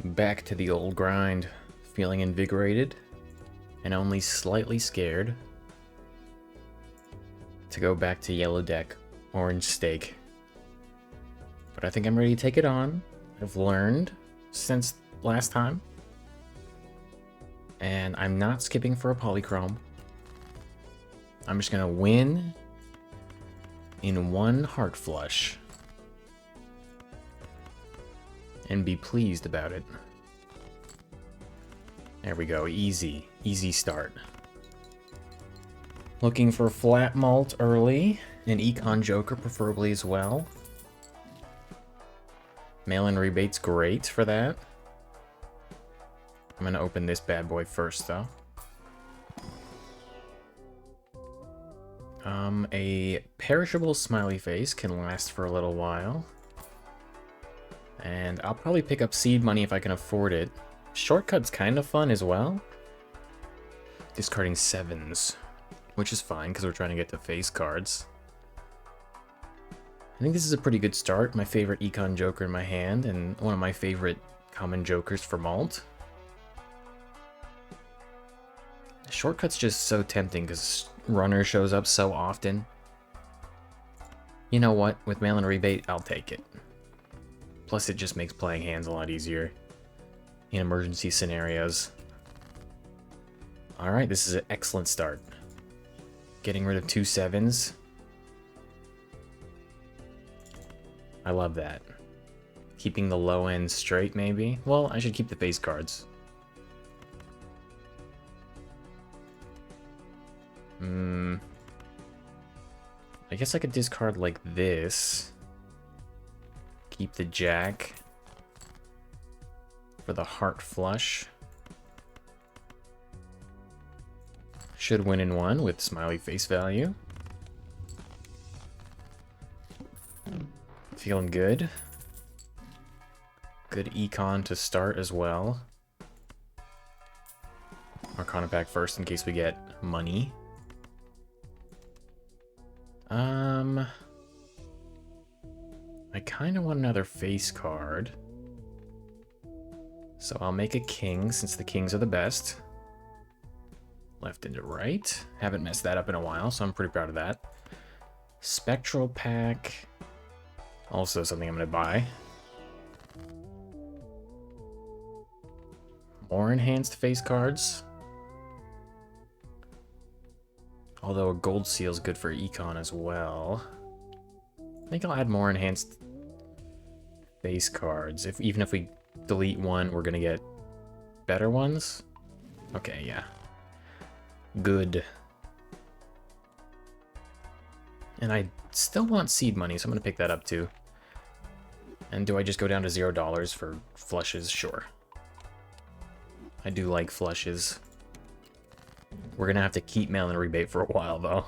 Back to the old grind, feeling invigorated and only slightly scared to go back to yellow deck, orange stake. But I think I'm ready to take it on. I've learned since last time. And I'm not skipping for a polychrome. I'm just gonna win in one heart flush. And be pleased about it. There we go, easy start. Looking for flat malt early, an econ joker preferably as well. Mail-in rebate's great for that. I'm gonna open this bad boy first though. A perishable smiley face can last for a little while. And I'll probably pick up seed money if I can afford it. Shortcut's kind of fun as well. Discarding 7s, which is fine because we're trying to get to face cards. I think this is a pretty good start. My favorite econ joker in my hand and one of my favorite common jokers for malt. Shortcut's just so tempting because runner shows up so often. You know what? With mail-in rebate, I'll take it. Plus, it just makes playing hands a lot easier in emergency scenarios. Alright, this is an excellent start. Getting rid of 2 7s. I love that. Keeping the low end straight, maybe? Well, I should keep the face cards. I guess I could discard like this. Keep the jack for the heart flush. Should win in one with smiley face value. Feeling good. Good econ to start as well. Arcana pack first in case we get money. I kind of want another face card. So I'll make a king, since the kings are the best. Left into right. Haven't messed that up in a while, so I'm pretty proud of that. Spectral pack. Also something I'm going to buy. More enhanced face cards. Although a gold seal is good for econ as well. I think I'll add more enhanced face cards. Even if we delete one, we're gonna get better ones. Okay, yeah. Good. And I still want seed money, so I'm gonna pick that up too. And do I just go down to $0 for flushes? Sure. I do like flushes. We're gonna have to keep mail-in rebate for a while, though.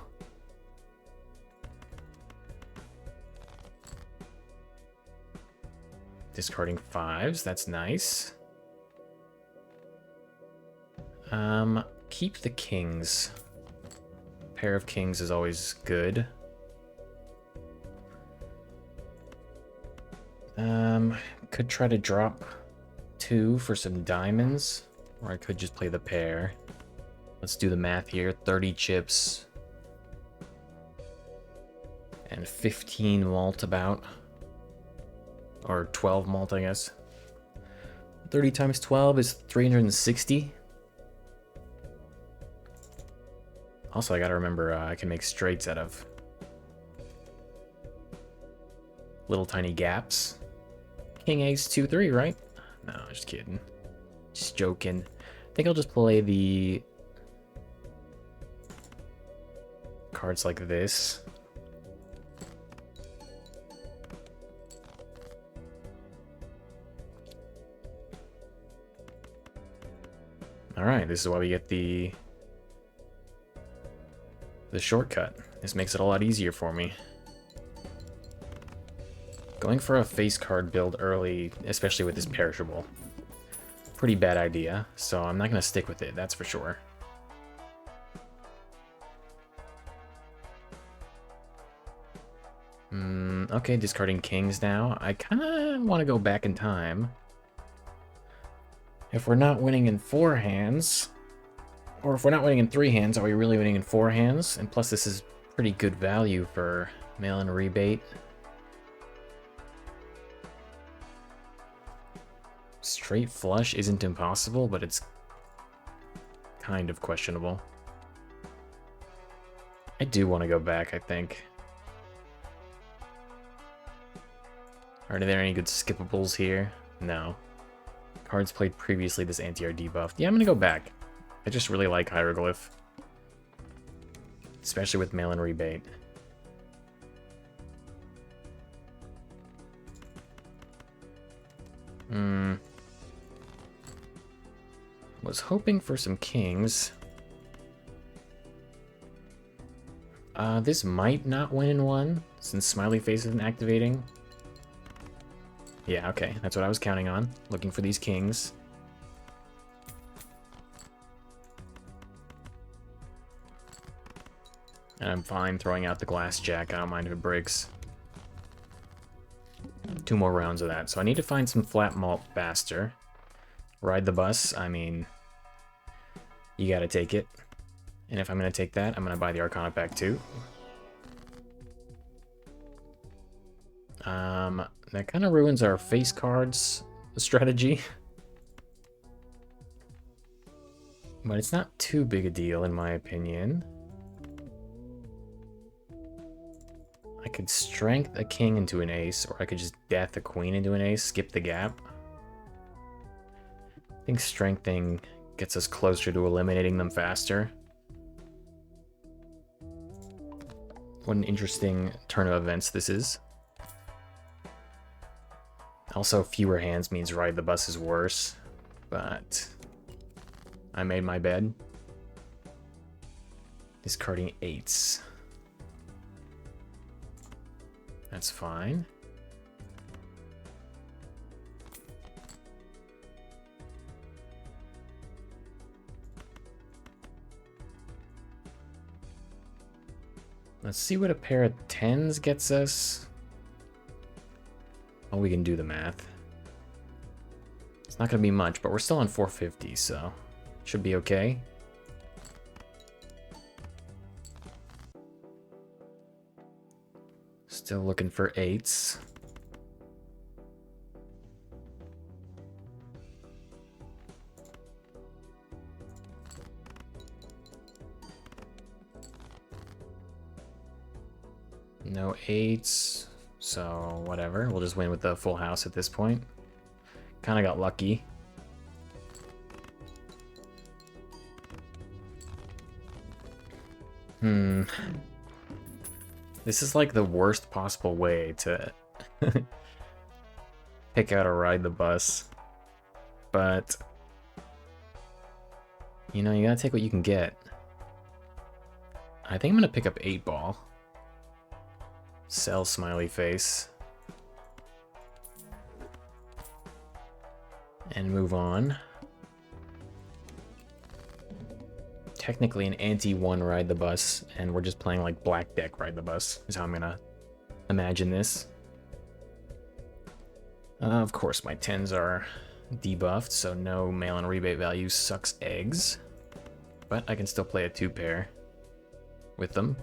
Discarding 5s, that's nice. Keep the kings. Pair of kings is always good. Could try to drop 2 for some diamonds, or I could just play the pair. Let's do the math here. 30 chips. And 15 malt about. Or 12 malt, I guess. 30 times 12 is 360. Also, I gotta remember I can make straights out of little tiny gaps. King ace 2-3, right? No, just kidding. Just joking. I think I'll just play the cards like this. Alright, this is why we get the shortcut. This makes it a lot easier for me. Going for a face card build early, especially with this perishable, pretty bad idea, so I'm not going to stick with it, that's for sure. Okay, discarding kings now. I kind of want to go back in time. If we're not winning in 4 hands, or if we're not winning in 3 hands, are we really winning in 4 hands? And plus this is pretty good value for mail-in rebate. Straight flush isn't impossible, but it's kind of questionable. I do want to go back, I think. Are there any good skippables here? No. Cards played previously, this anti-are debuffed. Yeah, I'm gonna go back. I just really like Hieroglyph. Especially with mail-in rebate. Was hoping for some kings. This might not win in 1, since Smiley Face isn't activating. Yeah, okay, that's what I was counting on. Looking for these kings. And I'm fine throwing out the glass jack, I don't mind if it breaks. 2 more rounds of that, so I need to find some flat malt faster. Ride the bus, I mean, you gotta take it. And if I'm gonna take that, I'm gonna buy the Arcana pack too. That kind of ruins our face cards strategy. But it's not too big a deal in my opinion. I could strength a king into an ace, or I could just death a queen into an ace, skip the gap. I think strengthening gets us closer to eliminating them faster. What an interesting turn of events this is. Also, fewer hands means ride the bus is worse, but I made my bed. Discarding 8s. That's fine. Let's see what a pair of 10s gets us. Oh, we can do the math. It's not going to be much, but we're still on 450, so should be okay. Still looking for 8s. No 8s, so whatever. We'll just win with the full house at this point. Kind of got lucky. This is like the worst possible way to pick out or ride the bus. But, you know, you gotta take what you can get. I think I'm gonna pick up 8-ball. Sell Smiley Face. And move on. Technically an anti-1 ride the bus, and we're just playing like black deck ride the bus, is how I'm gonna imagine this. Of course my 10s are debuffed, so no mail-in rebate value sucks eggs. But I can still play a 2-pair with them.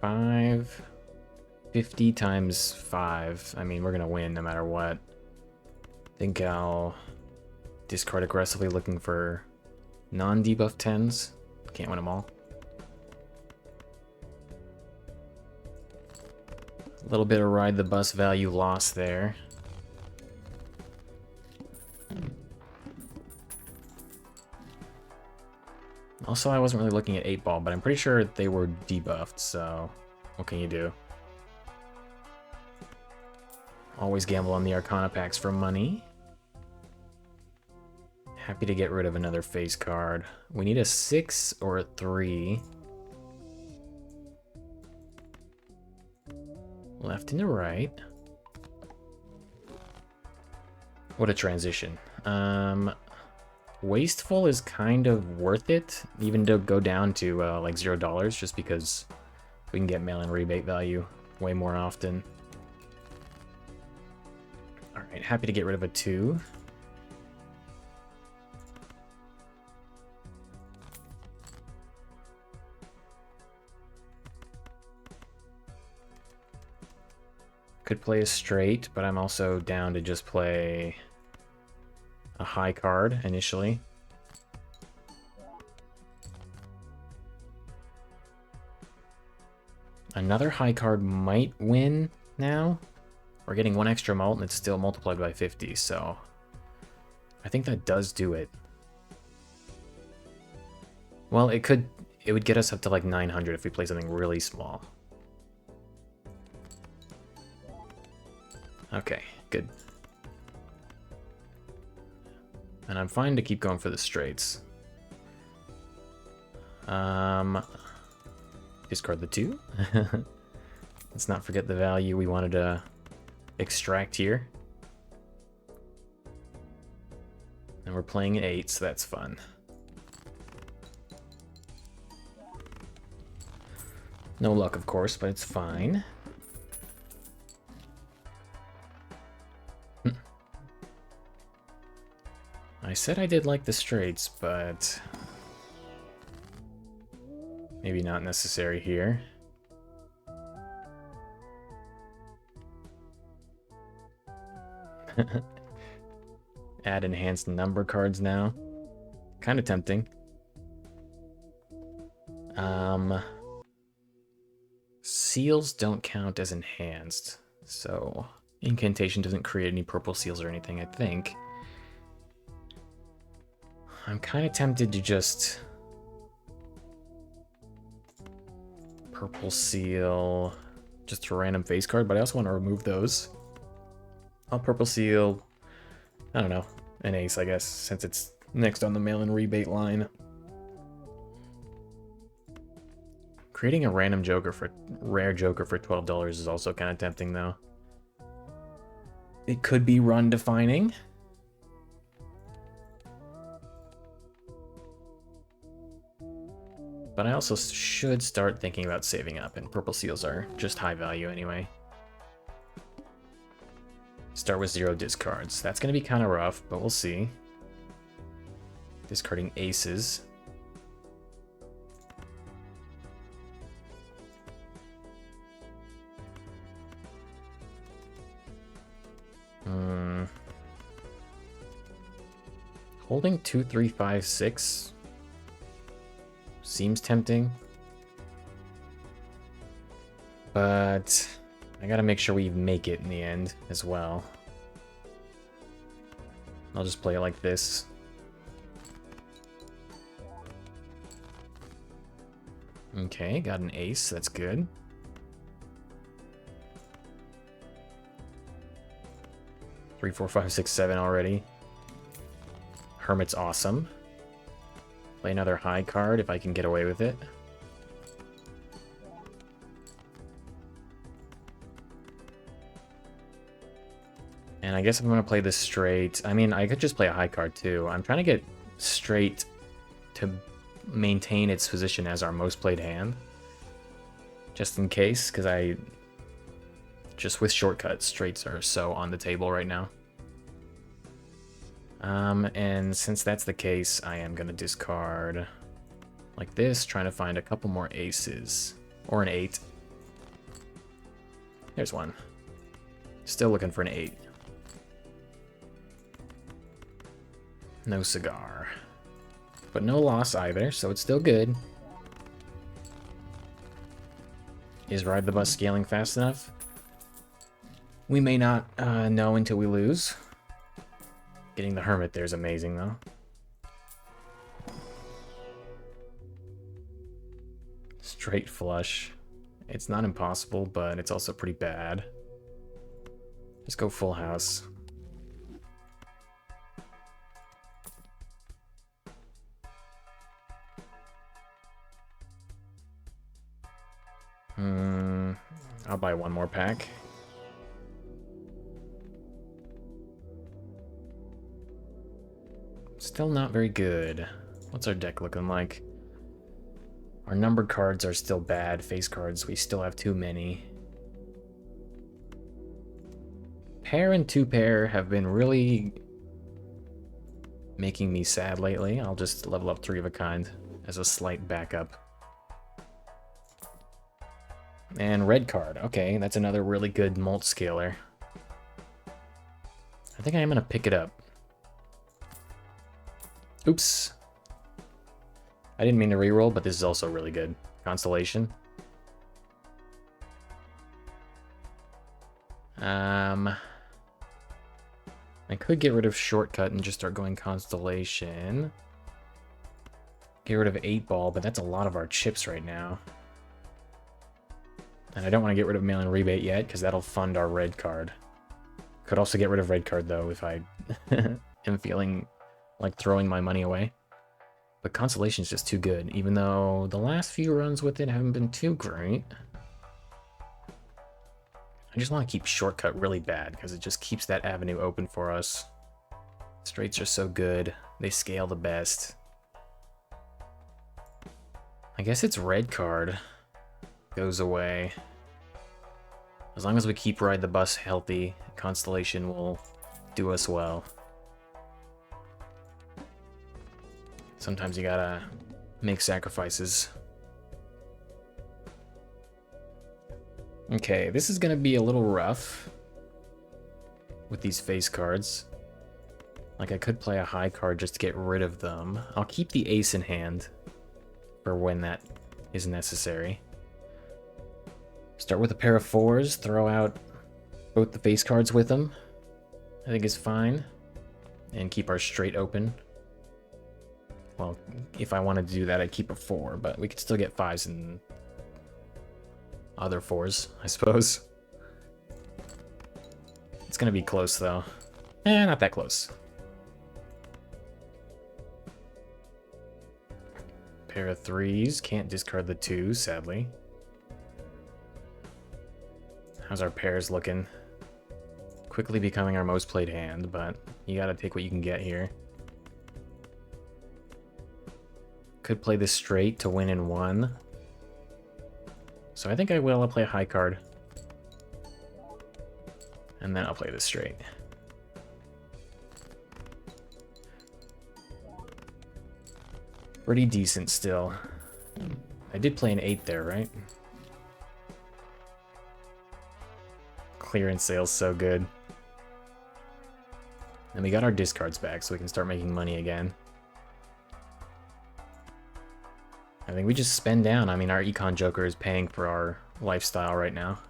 Five. 50 times 5. I mean, we're gonna win no matter what. I think I'll discard aggressively looking for non-debuff 10s. Can't win them all. A little bit of ride the bus value loss there. Also, I wasn't really looking at 8-ball, but I'm pretty sure they were debuffed, so what can you do? Always gamble on the Arcana packs for money. Happy to get rid of another face card. We need a 6 or a 3. Left and to right. What a transition. Wasteful is kind of worth it, even to go down to like $0, just because We can get mail-in rebate value way more often. Alright, happy to get rid of a 2. Could play a straight, but I'm also down to just play a high card initially. Another high card might win now. We're getting 1 extra mult and it's still multiplied by 50, so I think that does do it. Well, it would get us up to like 900 if we play something really small. Okay, good. And I'm fine to keep going for the straights. Discard the 2. Let's not forget the value we wanted to extract here. And we're playing an 8, so that's fun. No luck, of course, but it's fine. I said I did like the straights, but maybe not necessary here. Add enhanced number cards now. Kind of tempting. Seals don't count as enhanced, so incantation doesn't create any purple seals or anything, I think. I'm kind of tempted to just purple seal just a random face card, but I also want to remove those. I'll purple seal, I don't know, an ace, I guess, since it's next on the mail-in rebate line. Creating a random joker for rare joker for $12 is also kind of tempting, though. It could be run defining. But I also should start thinking about saving up, and purple seals are just high value anyway. Start with 0 discards. That's going to be kind of rough, but we'll see. Discarding aces. Holding 2, 3, 5, 6 seems tempting, but I gotta make sure we make it in the end as well. I'll just play it like this. Okay, got an ace, that's good. Three, 4, 5, 6, 7 already. Hermit's awesome. Play another high card if I can get away with it. And I guess I'm going to play this straight. I mean, I could just play a high card too. I'm trying to get straight to maintain its position as our most played hand. Just in case, because just with shortcuts, straights are so on the table right now. And since that's the case, I am going to discard like this, trying to find a couple more aces. Or an 8. There's one. Still looking for an 8. No cigar. But no loss either, so it's still good. Is Ride the Bus scaling fast enough? We may not know until we lose. Getting the Hermit there is amazing, though. Straight flush. It's not impossible, but it's also pretty bad. Just go full house. I'll buy one more pack. Still not very good. What's our deck looking like? Our numbered cards are still bad. Face cards, we still have too many. Pair and two pair have been really making me sad lately. I'll just level up 3 of a kind as a slight backup. And red card. Okay, that's another really good mult scaler. I think I am going to pick it up. Oops. I didn't mean to reroll, but this is also really good. Constellation. I could get rid of Shortcut and just start going Constellation. Get rid of 8-Ball, but that's a lot of our chips right now. And I don't want to get rid of Mail-in Rebate yet, because that'll fund our red card. Could also get rid of red card, though, if I am feeling like throwing my money away. But Constellation's just too good, even though the last few runs with it haven't been too great. I just want to keep Shortcut really bad, because it just keeps that avenue open for us. Straights are so good. They scale the best. I guess it's red card goes away. As long as we keep Ride the Bus healthy, Constellation will do us well. Sometimes you gotta make sacrifices. Okay, this is gonna be a little rough with these face cards. Like, I could play a high card just to get rid of them. I'll keep the ace in hand for when that is necessary. Start with a pair of 4s, throw out both the face cards with them. I think is fine. And keep our straight open. Well, if I wanted to do that, I'd keep a 4, but we could still get 5s and other 4s, I suppose. It's gonna be close, though. Not that close. Pair of 3s. Can't discard the 2, sadly. How's our pairs looking? Quickly becoming our most played hand, but you gotta take what you can get here. Could play this straight to win in 1. So I think I will. I'll play a high card. And then I'll play this straight. Pretty decent still. I did play an 8 there, right? Clearance sale's so good. And we got our discards back, so we can start making money again. I think we just spend down. I mean, our Econ Joker is paying for our lifestyle right now.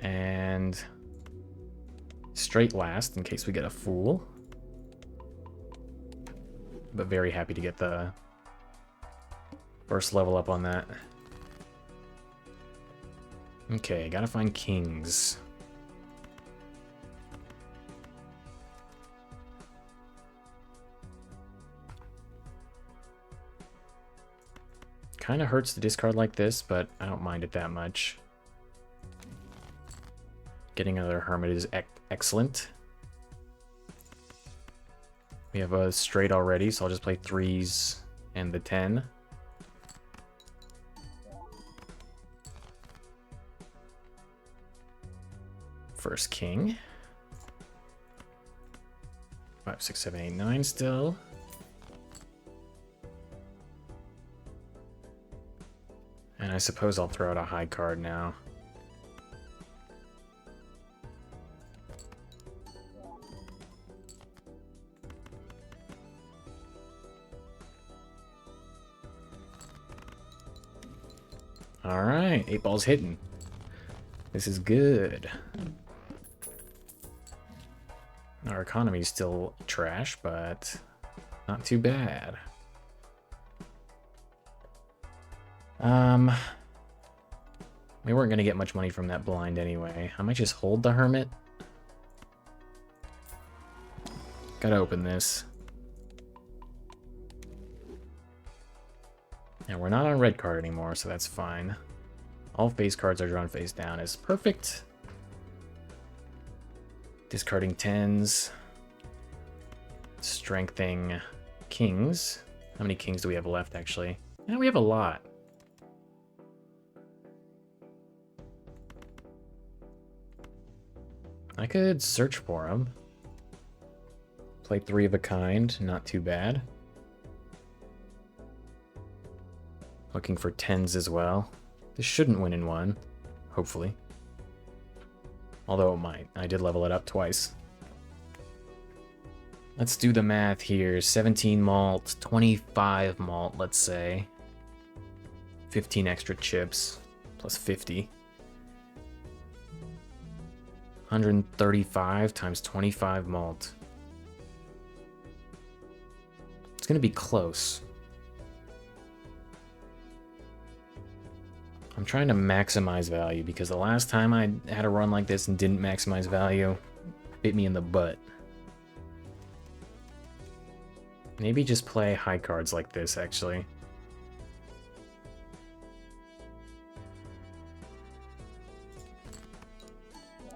And straight last in case we get a fool. But very happy to get the first level up on that. Okay, gotta find kings. Kind of hurts to discard like this, but I don't mind it that much. Getting another hermit is excellent. We have a straight already, so I'll just play 3s and the 10. First king. 5, 6, 7, 8, 9 still. And I suppose I'll throw out a high card now. Alright, 8-Ball's hitting. This is good. Our economy's still trash, but not too bad. We weren't gonna get much money from that blind anyway. I might just hold the hermit. Gotta open this. And we're not on red card anymore, so that's fine. All face cards are drawn face down is perfect. Discarding 10s. Strengthening kings. How many kings do we have left, actually? Yeah, we have a lot. I could search for them. Play 3 of a kind, not too bad. Looking for 10s as well. This shouldn't win in 1, hopefully. Although it might. I did level it up twice. Let's do the math here. 17 malt, 25 malt, let's say. 15 extra chips, plus 50. 135 times 25 malt. It's gonna be close. I'm trying to maximize value because the last time I had a run like this and didn't maximize value, bit me in the butt. Maybe just play high cards like this, actually.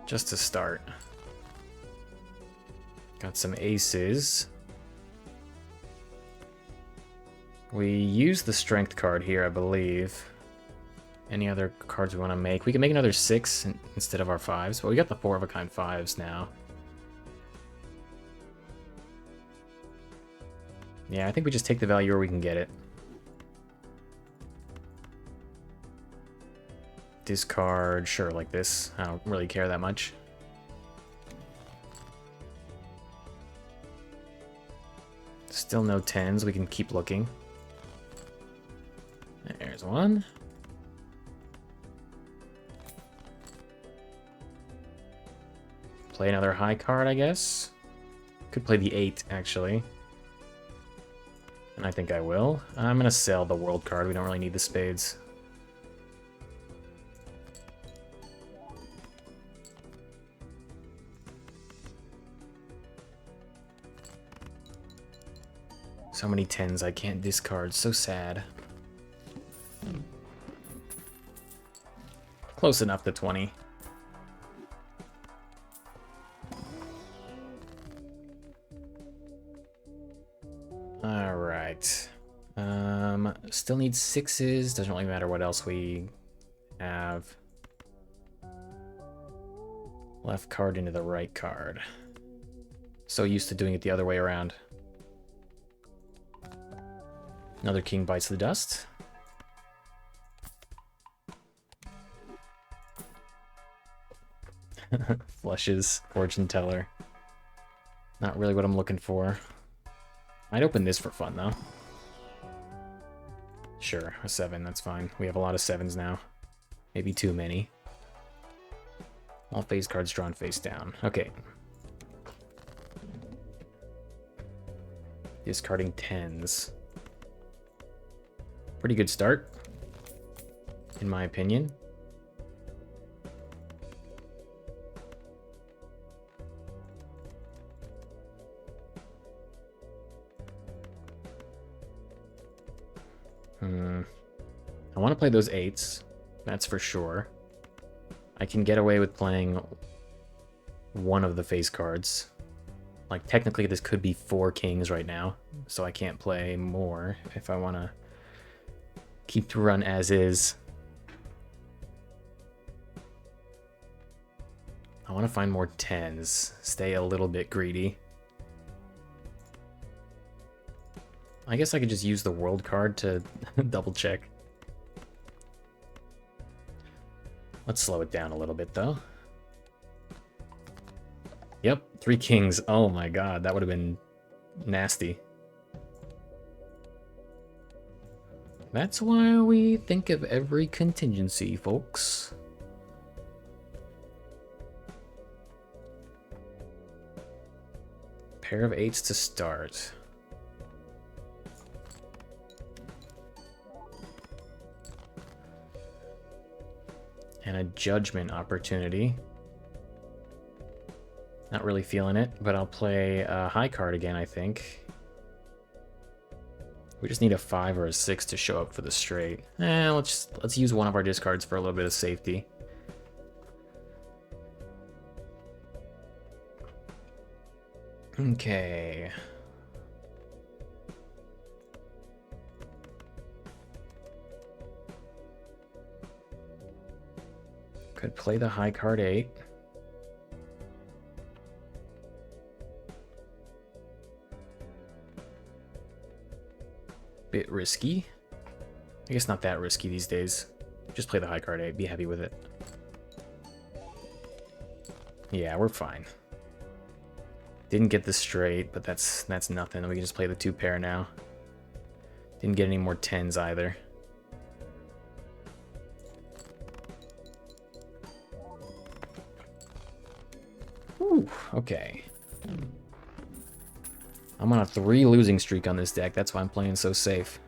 Just to start. Got some aces. We use the strength card here, I believe. Any other cards we want to make? We can make another 6 instead of our 5s, but we got the 4 of a kind 5s now. Yeah, I think we just take the value where we can get it. Discard, sure, like this. I don't really care that much. Still no 10s, we can keep looking. There's one. Play another high card, I guess. Could play the 8, actually. And I think I will. I'm gonna sell the world card, we don't really need the spades. So many 10s I can't discard, so sad. Close enough to 20. Alright. Still need 6s, doesn't really matter what else we have. Left card into the right card. So used to doing it the other way around. Another king bites the dust. Flushes, fortune teller. Not really what I'm looking for. I'd open this for fun, though. Sure, a 7, that's fine. We have a lot of 7s now. Maybe too many. All face cards drawn face down. Okay. Discarding 10s. Pretty good start, in my opinion. I want to play those 8s, that's for sure. I can get away with playing one of the face cards. Like, technically this could be 4 kings right now, so I can't play more if I want to keep the run as is. I want to find more 10s, stay a little bit greedy. I guess I could just use the world card to double check. Let's slow it down a little bit, though. Yep, 3 kings. Oh my god, that would have been nasty. That's why we think of every contingency, folks. Pair of 8s to start. And a judgment opportunity. Not really feeling it, but I'll play a high card again, I think. We just need a 5 or a 6 to show up for the straight. Let's use one of our discards for a little bit of safety. Okay. Could play the high card 8. Bit risky. I guess not that risky these days. Just play the high card 8, be happy with it. Yeah, we're fine. Didn't get this straight, but that's nothing. We can just play the 2 pair now. Didn't get any more 10s either. Ooh, okay. I'm on a 3 losing streak on this deck. That's why I'm playing so safe.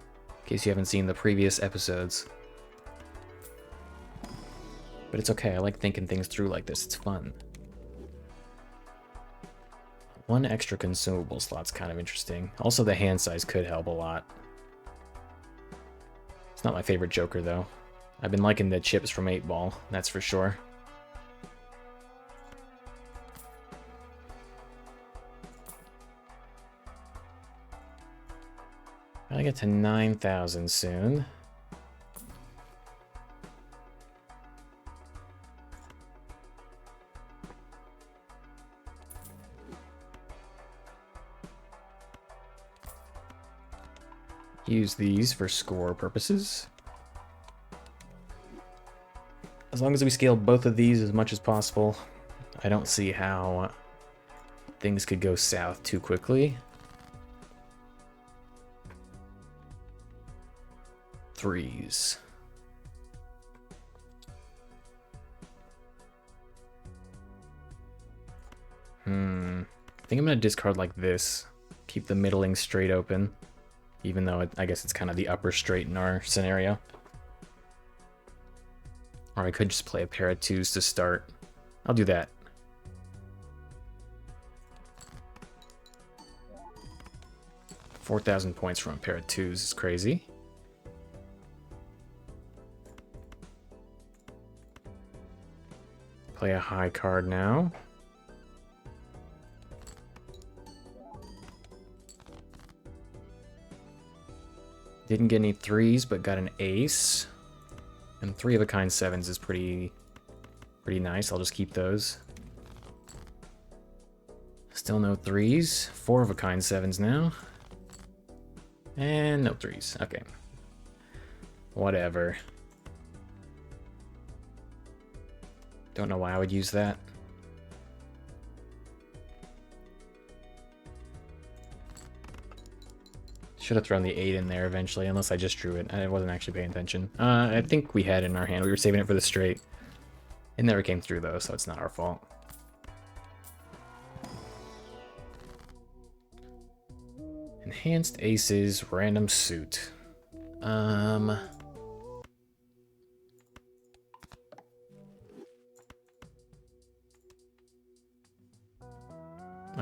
In case you haven't seen the previous episodes. But it's okay. I like thinking things through like this. It's fun. 1 extra consumable slot's kind of interesting. Also, the hand size could help a lot. It's not my favorite Joker, though. I've been liking the chips from 8-Ball, that's for sure. I get to 9,000 soon. Use these for score purposes. As long as we scale both of these as much as possible, I don't see how things could go south too quickly. 3s. I think I'm gonna discard like this. Keep the middling straight open. Even though I guess it's kind of the upper straight in our scenario. Or I could just play a pair of 2s to start. I'll do that. $4,000 points from a pair of 2s is crazy. Play a high card now. Didn't get any 3s, but got an ace. And 3 of a kind 7s is pretty nice. I'll just keep those. Still no 3s. 4 of a kind 7s now. And no 3s. Okay. Whatever. Don't know why I would use that. Should have thrown the 8 in there eventually, unless I just drew it. I wasn't actually paying attention. I think we had it in our hand. We were saving it for the straight. It never came through, though, so it's not our fault. Enhanced Aces, random suit. I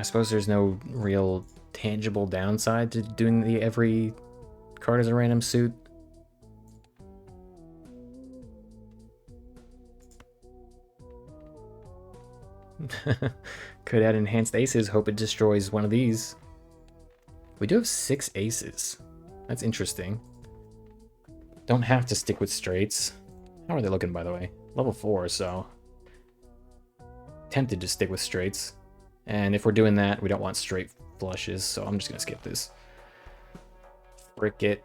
suppose there's no real tangible downside to doing the every card as a random suit. Could add enhanced aces, hope it destroys one of these. We do have 6 aces. That's interesting. Don't have to stick with straights. How are they looking, by the way? Level 4, so tempted to stick with straights. And if we're doing that, we don't want straight flushes, so I'm just gonna skip this. Frick it.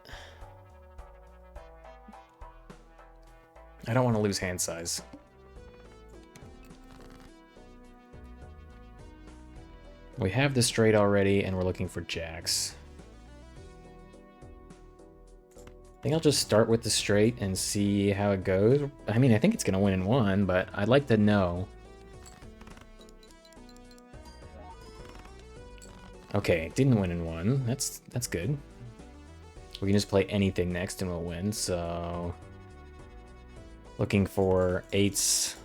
I don't want to lose hand size. We have the straight already, and we're looking for jacks. I think I'll just start with the straight and see how it goes. I mean, I think it's gonna win in 1, but I'd like to know. Okay, didn't win in 1. That's good. We can just play anything next and we'll win, so looking for 8s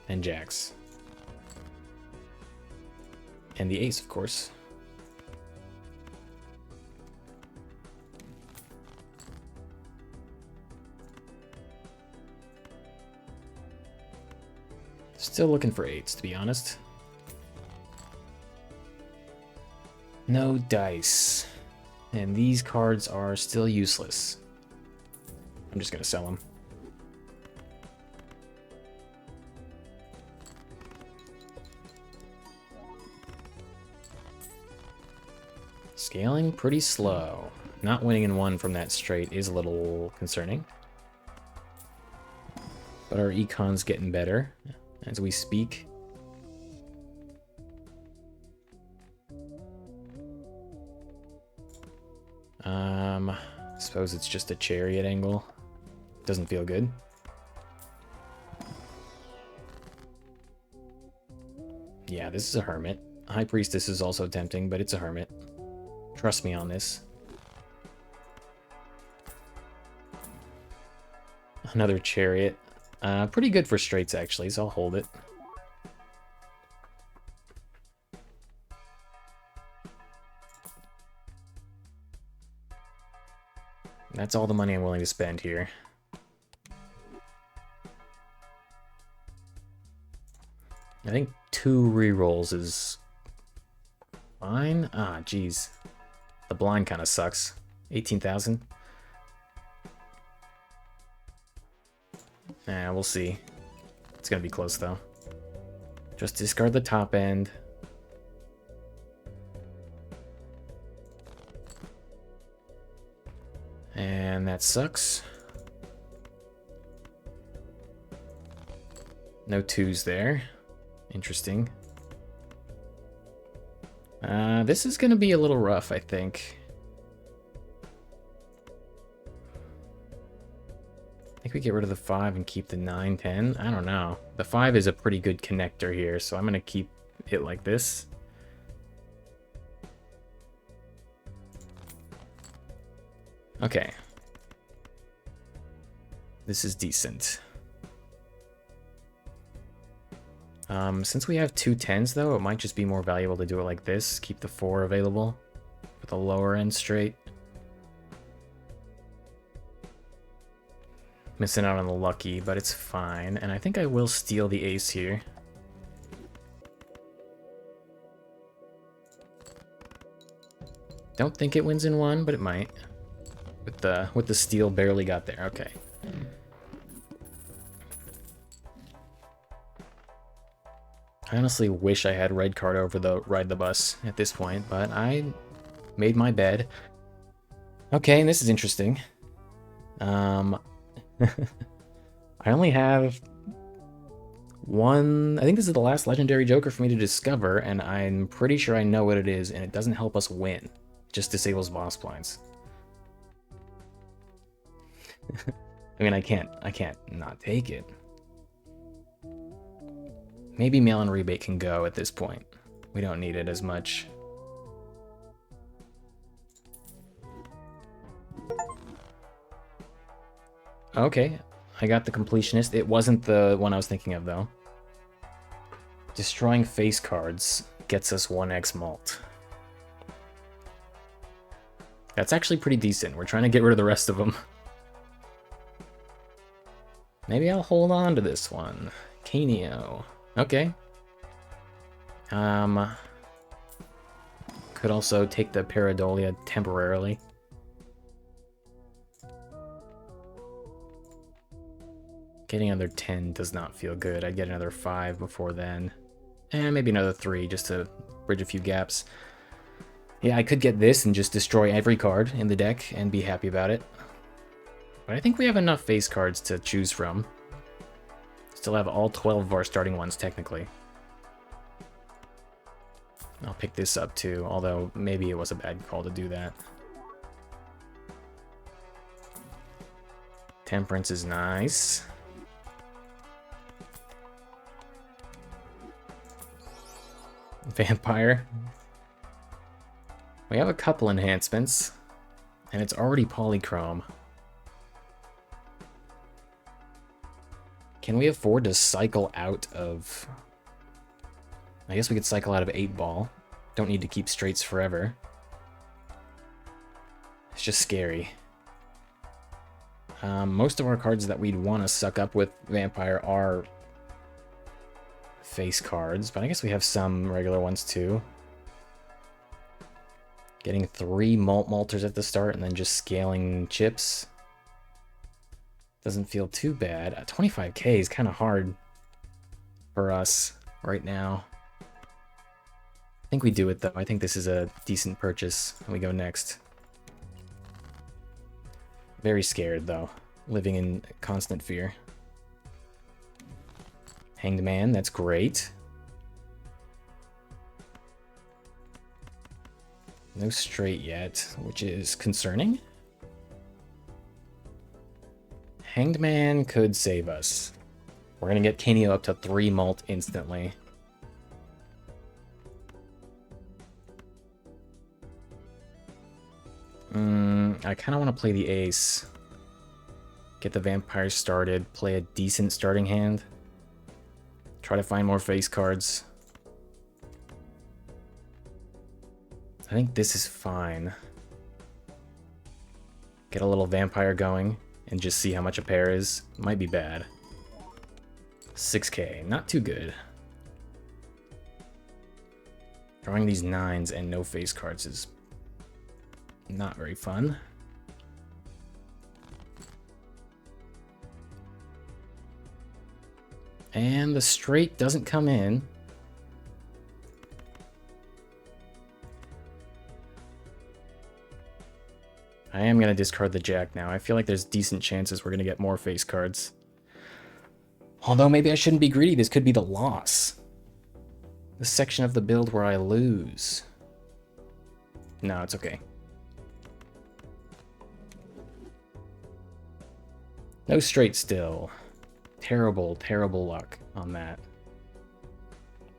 and jacks. And the ace, of course. Still looking for 8s, to be honest. No dice. And these cards are still useless. I'm just gonna sell them. Scaling pretty slow. Not winning in one from that straight is a little concerning. But our econ's getting better as we speak. I suppose it's just a chariot angle. Doesn't feel good. Yeah, this is a hermit. High Priestess is also tempting, but it's a hermit. Trust me on this. Another chariot. Pretty good for straights, actually, so I'll hold it. That's all the money I'm willing to spend here. I think 2 rerolls is fine. Ah, geez. The blind kind of sucks. 18,000. We'll see. It's gonna be close, though. Just discard the top end. And that sucks. No 2s there. Interesting. This is gonna be a little rough, I think. I think we get rid of the 5 and keep the 9, 10. I don't know. The 5 is a pretty good connector here, so I'm gonna keep it like this. Okay. This is decent. Since we have 2 10s, though, it might just be more valuable to do it like this. Keep the 4 available with the lower end straight. Missing out on the lucky, but it's fine. And I think I will steal the ace here. Don't think it wins in 1, but it might. With the steal barely got there. Okay. I honestly wish I had red card over the ride the bus at this point, but I made my bed. Okay, and this is interesting. I only have one. I think this is the last legendary joker for me to discover, and I'm pretty sure I know what it is, and it doesn't help us win. It just disables boss blinds. I mean, I can't not take it. Maybe mail and rebate can go at this point. We don't need it as much. Okay, I got the completionist. It wasn't the one I was thinking of, though. Destroying face cards gets us 1x malt. That's actually pretty decent. We're trying to get rid of the rest of them. Maybe I'll hold on to this one. Canio. Okay. Could also take the Pareidolia temporarily. Getting another 10 does not feel good. I'd get another 5 before then. And maybe another 3 just to bridge a few gaps. Yeah, I could get this and just destroy every card in the deck and be happy about it. But I think we have enough face cards to choose from. Still have all 12 of our starting ones, technically. I'll pick this up too, although maybe it was a bad call to do that. Temperance is nice. Vampire. We have a couple enhancements, and it's already polychrome. Can we afford to cycle out of... I guess we could cycle out of 8-ball. Don't need to keep straights forever. It's just scary. Most of our cards that we'd want to suck up with Vampire are face cards, but I guess we have some regular ones too. Getting 3 malters at the start and then just scaling chips doesn't feel too bad. 25k is kind of hard for us right now. think we do it, though. I think this is a decent purchase. And we go next. Very scared, though. Living in constant fear. Hanged Man, that's great. No straight yet, which is concerning. Hanged Man could save us. We're gonna get Qinthos up to 3 mult instantly. I kind of want to play the ace. Get the vampire started, play a decent starting hand. Try to find more face cards. I think this is fine. Get a little vampire going and just see how much a pair is. Might be bad. 6k, not too good. Drawing these 9s and no face cards is not very fun. And the straight doesn't come in. I am going to discard the jack now. I feel like there's decent chances we're going to get more face cards. Although maybe I shouldn't be greedy. This could be the loss. The section of the build where I lose. No, it's okay. No straight still. Terrible, terrible luck on that.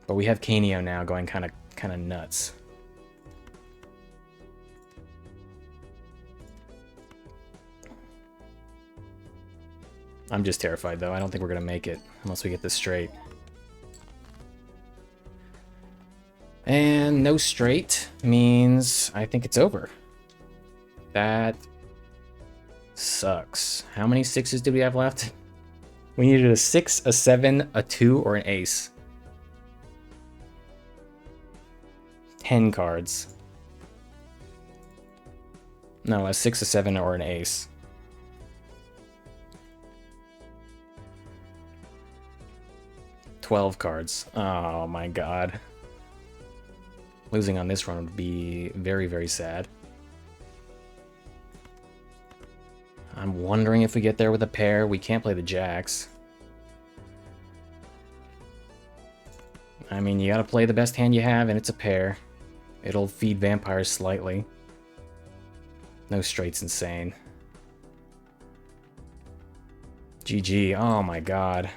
But we have Qinthos now going kind of nuts. I'm just terrified though. I don't think we're gonna make it unless we get this straight. And no straight means I think it's over. That sucks. How many 6s do we have left? We needed a 6, a 7, a 2, or an ace. 10 cards. No, a 6, a 7, or an ace. $12 cards. Oh my god. Losing on this run would be very, very sad. I'm wondering if we get there with a pair. We can't play the jacks. I mean, you gotta play the best hand you have, and it's a pair. It'll feed vampires slightly. No straight's insane. GG. Oh my god.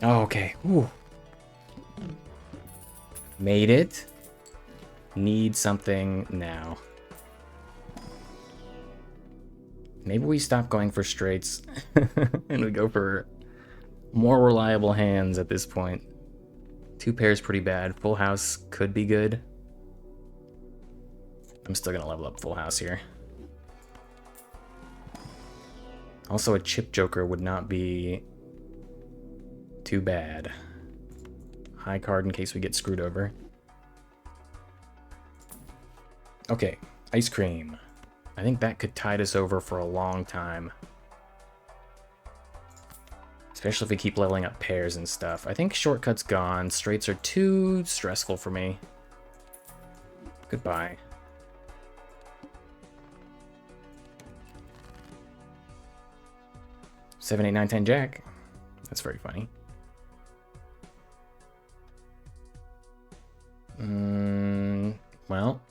Oh, okay. Ooh. Made it. Need something now. Maybe we stop going for straights and we go for more reliable hands at this point. 2 pairs pretty bad. Full house could be good. I'm still gonna level up full house here. Also, a chip joker would not be too bad. High card in case we get screwed over. Okay, ice cream. I think that could tide us over for a long time. Especially if we keep leveling up pairs and stuff. I think shortcut's gone. Straights are too stressful for me. Goodbye. Seven, 8, 9, 10 jack. That's very funny. Well,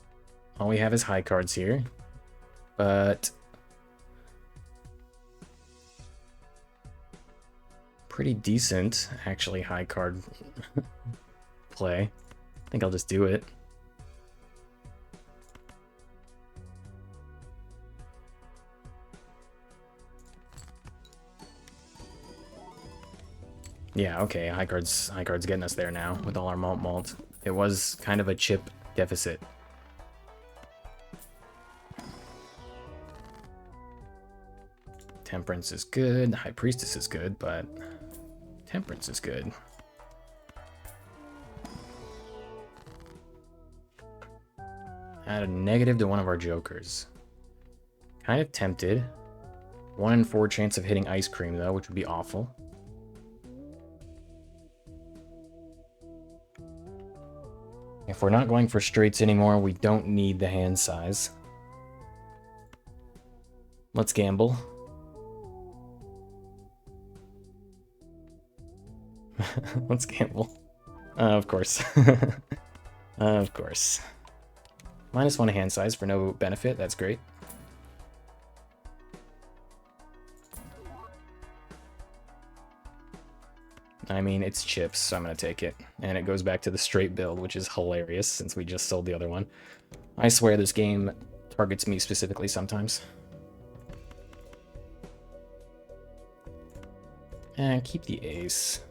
all we have is high cards here. But pretty decent, actually, high card play. I think I'll just do it. Yeah, okay, high cards getting us there now with all our malt. It was kind of a chip deficit. Temperance is good, High Priestess is good, but Temperance is good. Add a negative to one of our jokers. Kind of tempted. 1 in 4 chance of hitting ice cream though, which would be awful. If we're not going for straights anymore, we don't need the hand size. Let's gamble. Let's gamble. Of course. Of course. -1 hand size for no benefit. That's great. I mean, it's chips, so I'm going to take it. And it goes back to the straight build, which is hilarious since we just sold the other one. I swear this game targets me specifically sometimes. And keep the ace.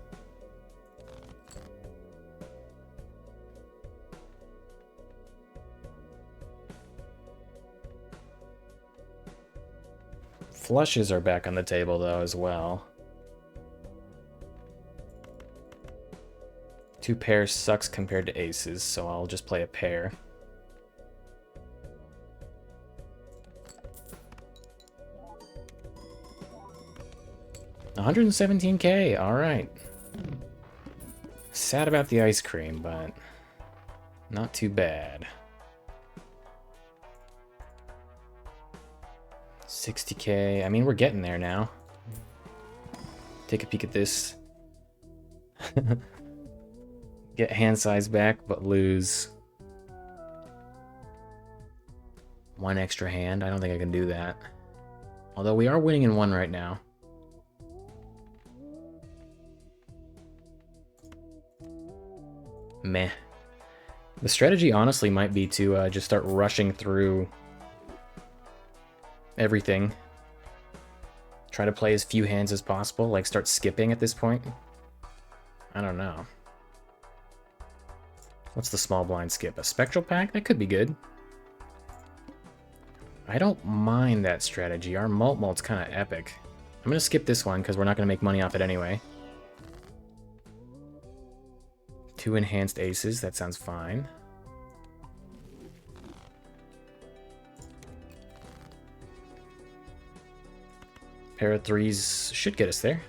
Flushes are back on the table, though, as well. 2 pairs sucks compared to aces, so I'll just play a pair. $117K, alright. Sad about the ice cream, but not too bad. 60K, I mean, we're getting there now. Take a peek at this. Get hand size back, but lose 1 extra hand. I don't think I can do that. Although we are winning in 1 right now. Meh. The strategy honestly might be to just start rushing through everything. Try to play as few hands as possible, like start skipping at this point. I don't know. What's the small blind skip? A spectral pack? That could be good. I don't mind that strategy. Our mult's kind of epic. I'm going to skip this one because we're not going to make money off it anyway. 2 enhanced aces. That sounds fine. Pair of 3s should get us there.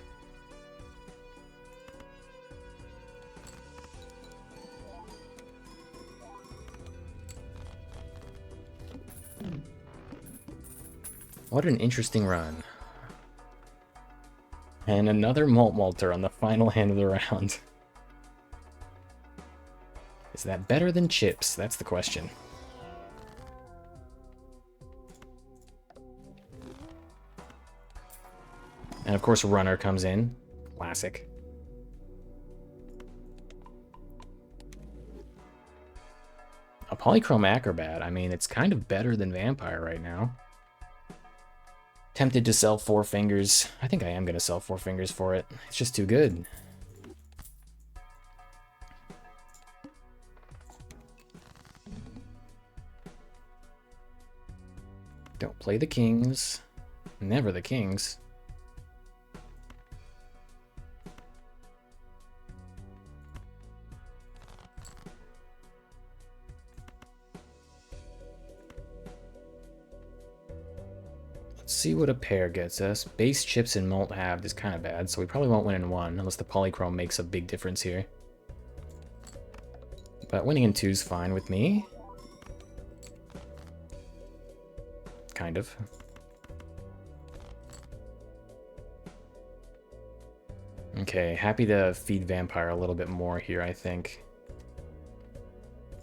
What an interesting run. And another Multer on the final hand of the round. Is that better than chips? That's the question. And of course, runner comes in. Classic. A polychrome acrobat. I mean, it's kind of better than vampire right now. Tempted to sell 4 fingers. I think I am going to sell 4 fingers for it. It's just too good. Don't play the kings. Never the kings. See what a pair gets us. Base chips and mult halved is kind of bad, so we probably won't win in 1 unless the polychrome makes a big difference here. But winning in 2 is fine with me. Kind of. Okay, happy to feed vampire a little bit more here, I think.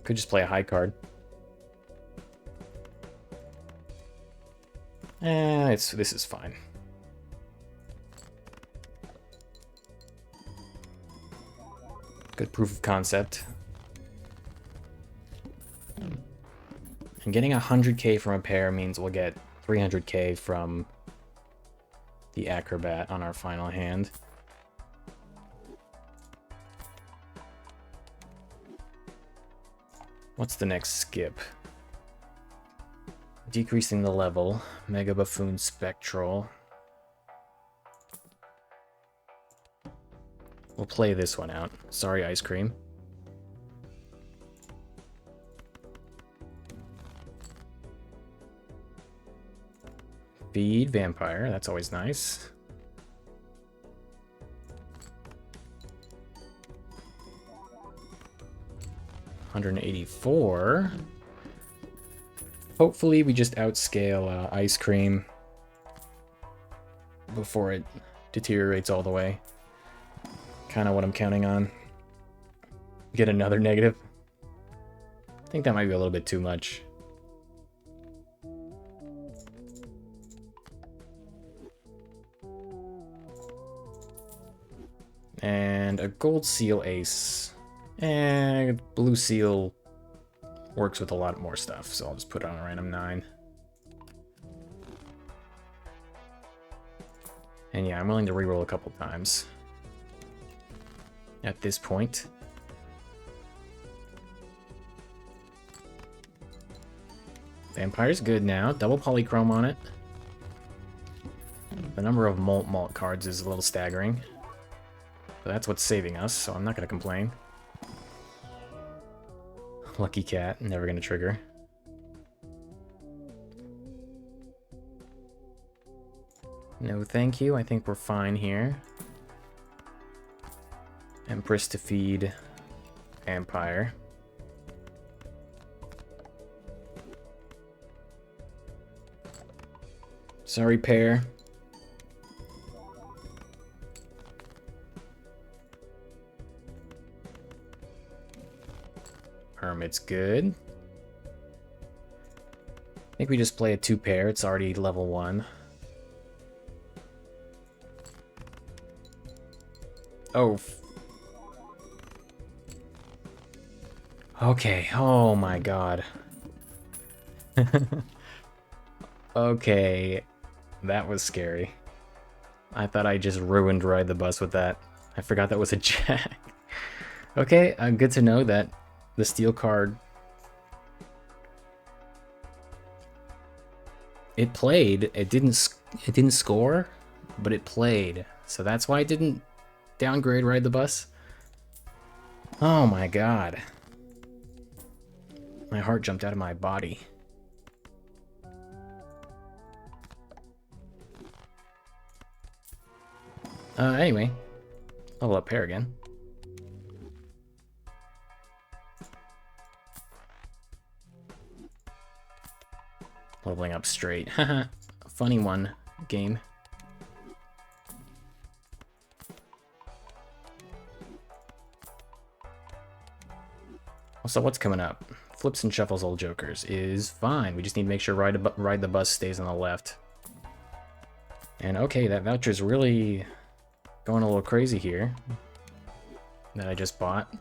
Could just play a high card. This is fine. Good proof of concept. And getting 100k from a pair means we'll get 300k from the acrobat on our final hand. What's the next skip? Decreasing the level. Mega Buffoon Spectral. We'll play this one out. Sorry, ice cream. Feed vampire. That's always nice. 184. Hopefully we just outscale Ice Cream before it deteriorates all the way. Kind of what I'm counting on. Get another negative. I think that might be a little bit too much. And a gold seal ace. And blue seal works with a lot more stuff, so I'll just put it on a random 9. And yeah, I'm willing to reroll a couple times at this point. Vampire's good now. Double polychrome on it. The number of malt cards is a little staggering. But that's what's saving us, so I'm not going to complain. Lucky cat, never going to trigger. No thank you, I think we're fine here. Empress to feed Vampire. Sorry, pair. Hermit's good. I think we just play a 2-pair. It's already level 1. Oh. Okay. Oh my god. Okay. That was scary. I thought I just ruined Ride the Bus with that. I forgot that was a jack. Okay, good to know that the steel card... It played. It didn't score, but it played. So that's why it didn't downgrade Ride the Bus. Oh my god. My heart jumped out of my body. Anyway. Level up pair again. Leveling up straight. Haha. Funny one, game. Also, what's coming up? Flips and shuffles all jokers is fine. We just need to make sure Ride the Bus stays on the left. And okay, that voucher's really going a little crazy here that I just bought.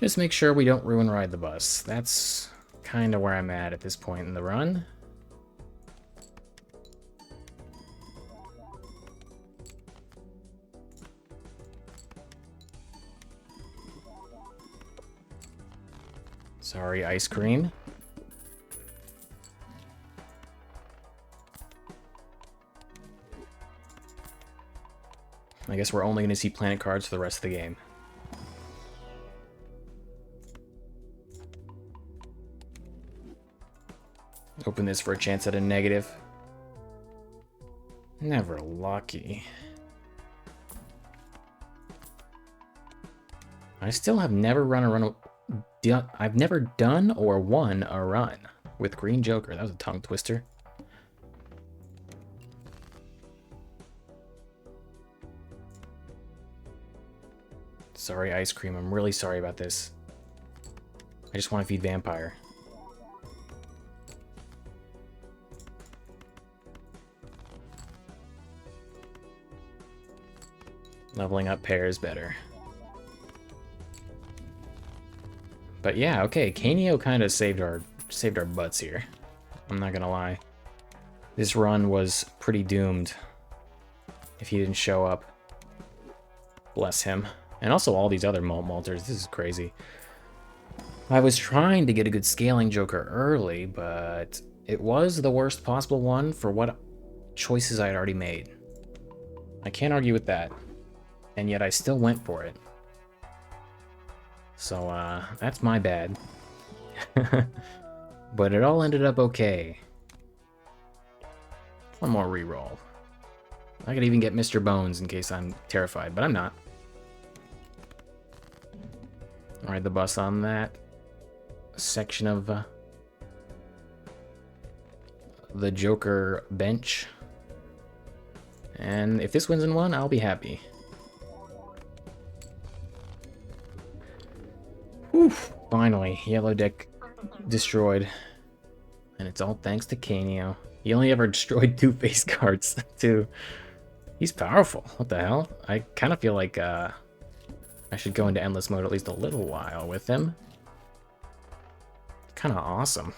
Just make sure we don't ruin Ride the Bus. That's kind of where I'm at this point in the run. Sorry, Ice Cream. I guess we're only going to see planet cards for the rest of the game. Open this for a chance at a negative. Never lucky. I still have never I've never done or won a run with Green Joker. That was a tongue twister. Sorry, Ice Cream. I'm really sorry about this. I just want to feed Vampire. Leveling up pair is better. But yeah, okay, Canio kind of saved our butts here. I'm not gonna lie. This run was pretty doomed if he didn't show up. Bless him. And also all these other malters. This is crazy. I was trying to get a good scaling Joker early, but it was the worst possible one for what choices I had already made. I can't argue with that. And yet I still went for it. So, that's my bad. But it all ended up okay. One more reroll. I could even get Mr. Bones in case I'm terrified, but I'm not. Ride the bus on that section of the Joker bench. And if this wins in one, I'll be happy. Oof! Finally, yellow deck destroyed. And it's all thanks to Canio. He only ever destroyed 2 face cards, too. He's powerful. What the hell? I kind of feel like I should go into endless mode at least a little while with him. Kind of awesome.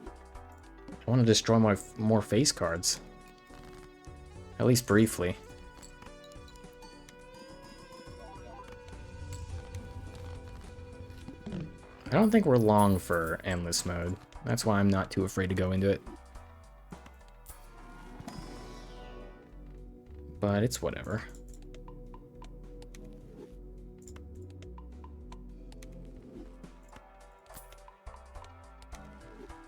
I want to destroy more face cards. At least briefly. I don't think we're long for endless mode. That's why I'm not too afraid to go into it. But it's whatever.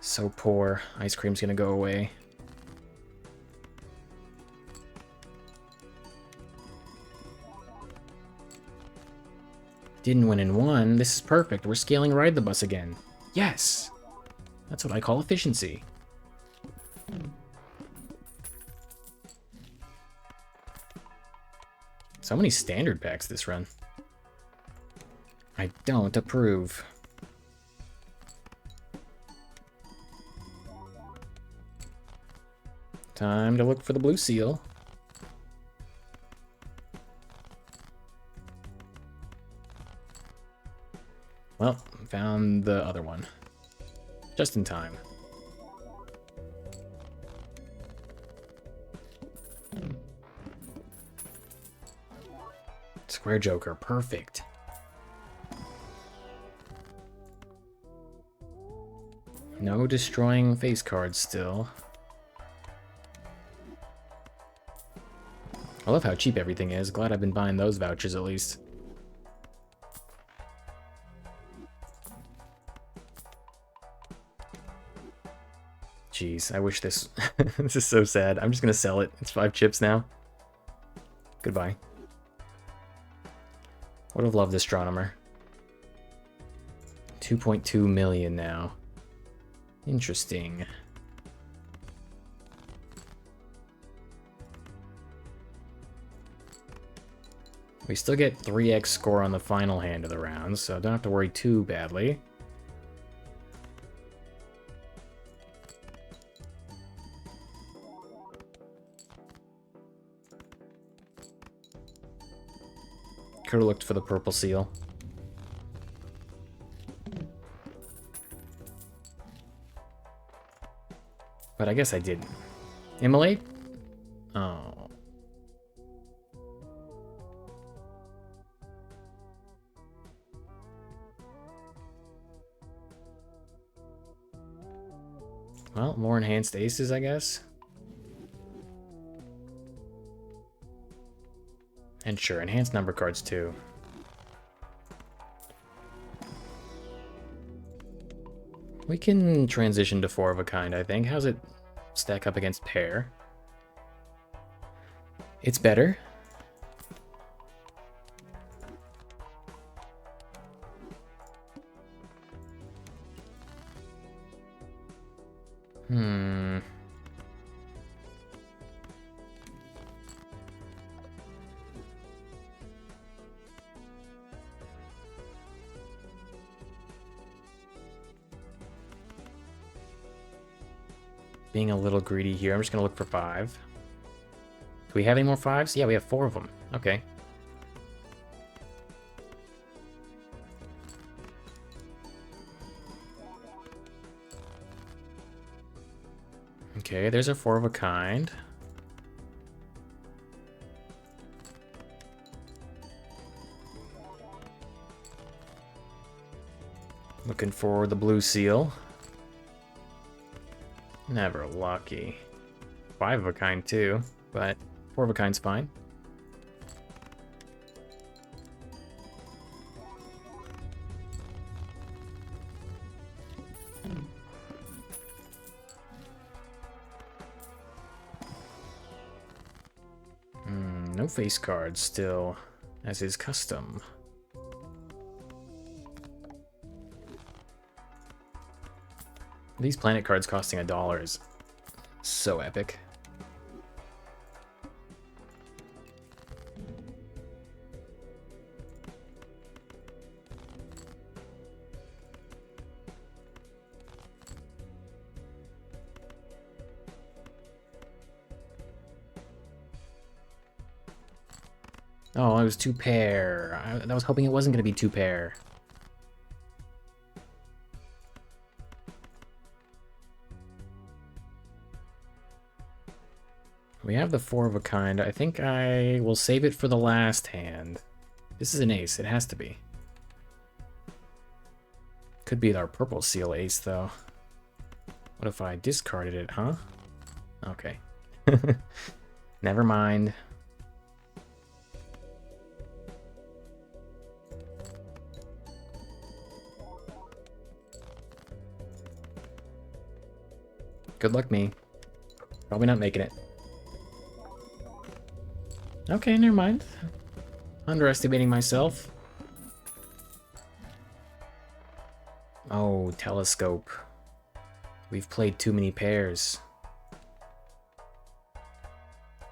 So poor. Ice cream's gonna go away. Didn't win in one. This is perfect. We're scaling Ride the Bus again. Yes! That's what I call efficiency. So many standard packs this run. I don't approve. Time to look for the blue seal. Well, found the other one. Just in time. Square Joker, perfect. No destroying face cards still. I love how cheap everything is. Glad I've been buying those vouchers at least. Jeez, I wish this... this is so sad. I'm just gonna sell it. It's 5 chips now. Goodbye. Would have loved Astronomer. 2.2 million now. Interesting. We still get 3x score on the final hand of the round, so don't have to worry too badly. Could have looked for the purple seal. But I guess I didn't. Immolate? Oh. Well, more enhanced aces, I guess. And sure, enhanced number cards too. We can transition to 4 of a kind, I think. How's it stack up against pair? It's better. Being a little greedy here. I'm just gonna look for 5. Do we have any more 5s? Yeah, we have 4 of them. Okay. Okay, there's a 4 of a kind. Looking for the blue seal. Never lucky. 5 of a kind too, but 4 of a kind's fine. No face cards still, as is custom. These planet cards costing $1 is so epic. Oh, it was 2-pair. I was hoping it wasn't going to be 2-pair. We have the 4 of a kind. I think I will save it for the last hand. This is an ace. It has to be. Could be our purple seal ace, though. What if I discarded it, huh? Okay. Never mind. Good luck me. Probably not making it. Okay, never mind. Underestimating myself. Oh, telescope. We've played too many pairs.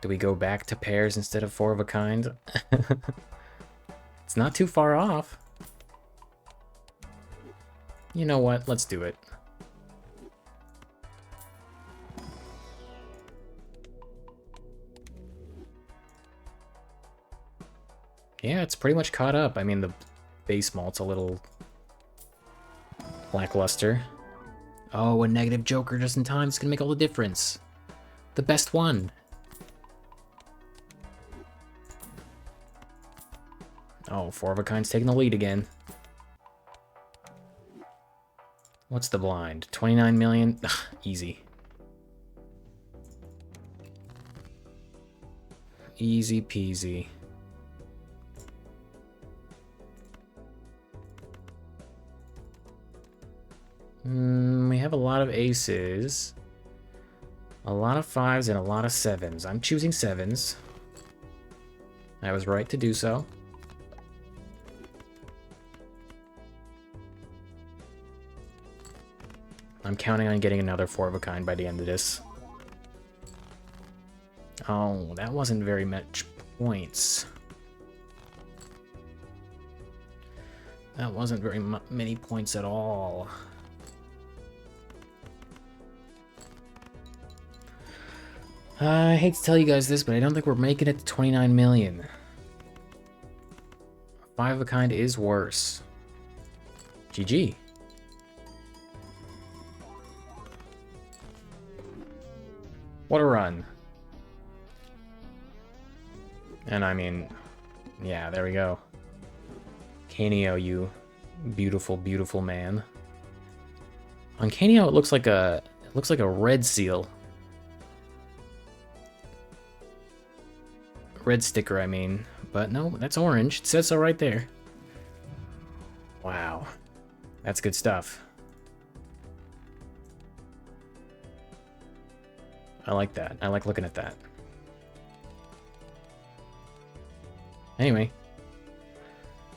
Do we go back to pairs instead of 4 of a kind? It's not too far off. You know what? Let's do it. Yeah, it's pretty much caught up. I mean, the base malt's a little lackluster. Oh, a negative joker just in time is gonna make all the difference. The best one. Oh, 4 of a kind's taking the lead again. What's the blind? 29 million? Ugh, easy. Easy peasy. We have a lot of aces, a lot of 5s, and a lot of 7s. I'm choosing 7s. I was right to do so. I'm counting on getting another 4 of a kind by the end of this. Oh, that wasn't very much points. That wasn't very many points at all. I hate to tell you guys this, but I don't think we're making it to 29 million. 5 of a kind is worse. GG. What a run. And I mean, yeah, there we go. Canio, you beautiful, beautiful man. On Canio, it looks like a red seal. Red sticker, I mean. But no, that's orange. It says so right there. Wow. That's good stuff. I like that. I like looking at that. Anyway.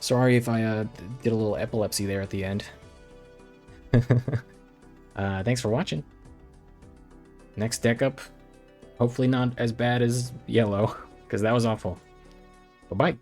Sorry if I did a little epilepsy there at the end. Thanks for watching. Next deck up. Hopefully not as bad as yellow, because that was awful. Bye-bye.